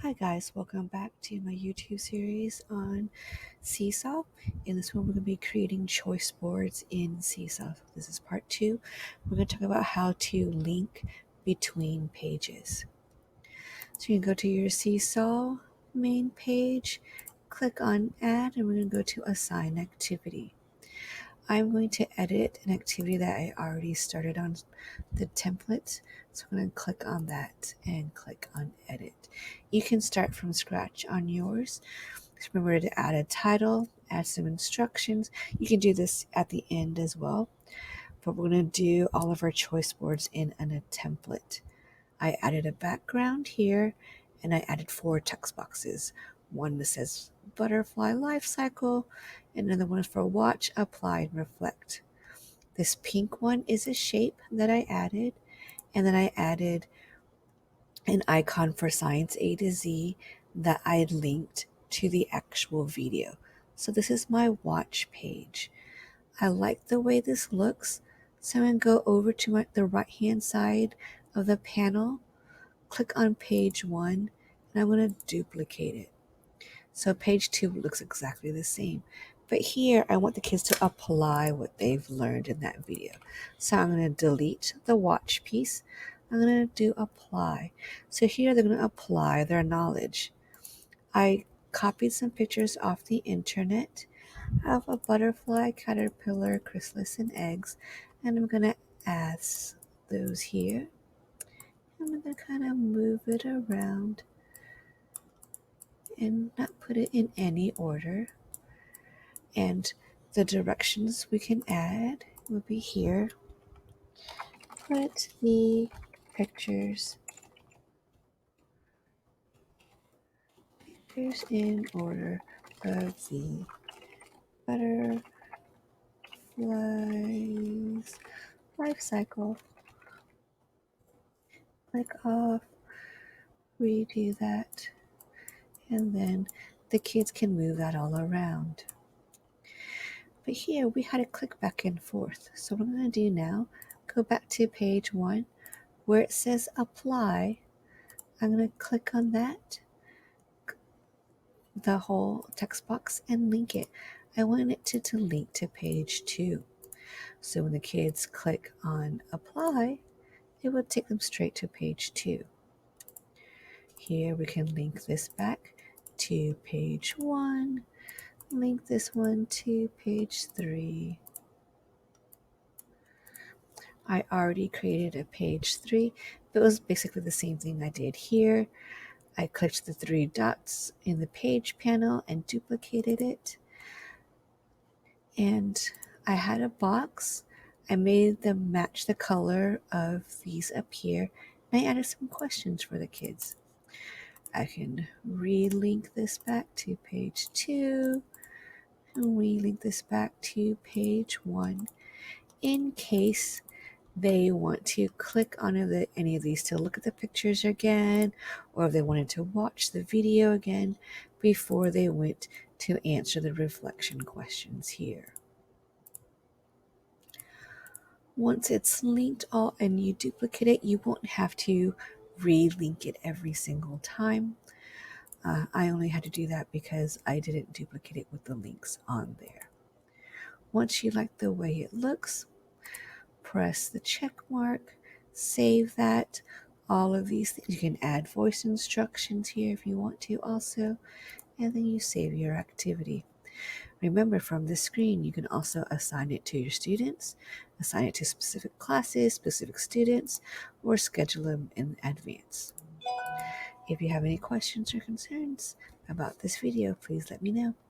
Hi guys, welcome back to my YouTube series on Seesaw. In this one, we're going to be creating choice boards in Seesaw. This is part 2. We're going to talk about how to link between pages. So you can go to your Seesaw main page, click on Add, and we're going to go to Assign Activity. I'm going to edit an activity that I already started on the template. So I'm going to click on that and click on edit. You can start from scratch on yours. Just remember to add a title, add some instructions. You can do this at the end as well. But we're going to do all of our choice boards in a template. I added a background here and I added 4 text boxes. One that says butterfly life cycle, and another one for watch, apply, and reflect. This pink one is a shape that I added, and then I added an icon for Science A to Z that I linked to the actual video. So this is my watch page. I like the way this looks, so I'm going to go over to the right hand side of the panel, click on page 1, and I'm going to duplicate it. So page 2 looks exactly the same. But here I want the kids to apply what they've learned in that video. So I'm going to delete the watch piece. I'm going to do apply. So here they're going to apply their knowledge. I copied some pictures off the internet of a butterfly, caterpillar, chrysalis, and eggs. And I'm going to add those here. I'm going to kind of move it around and not put it in any order. And the directions we can add will be here. Put the pictures in order of the butterfly's life cycle. Click off, redo that, and then the kids can move that all around. But here we had to click back and forth. So what I'm going to do now, go back to page 1 where it says apply. I'm going to click on that, the whole text box, and link it. I want it to link to page 2. So when the kids click on apply, it will take them straight to page 2. Here we can link this back to page 1, link this one to page 3. I already created a page 3, but it was basically the same thing I did here. I clicked the 3 dots in the page panel and duplicated it. And I had a box. I made them match the color of these up here. And I added some questions for the kids. I can relink this back to page 2 and relink this back to page 1 in case they want to click on any of these to look at the pictures again, or if they wanted to watch the video again before they went to answer the reflection questions here. Once it's linked all and you duplicate it, you won't have to relink it every single time. I only had to do that because I didn't duplicate it with the links on there. Once you like the way it looks, press the check mark, save that. All of these things, you can add voice instructions here if you want to also, and then you save your activity. Remember, from this screen, you can also assign it to your students, assign it to specific classes, specific students, or schedule them in advance. If you have any questions or concerns about this video, please let me know.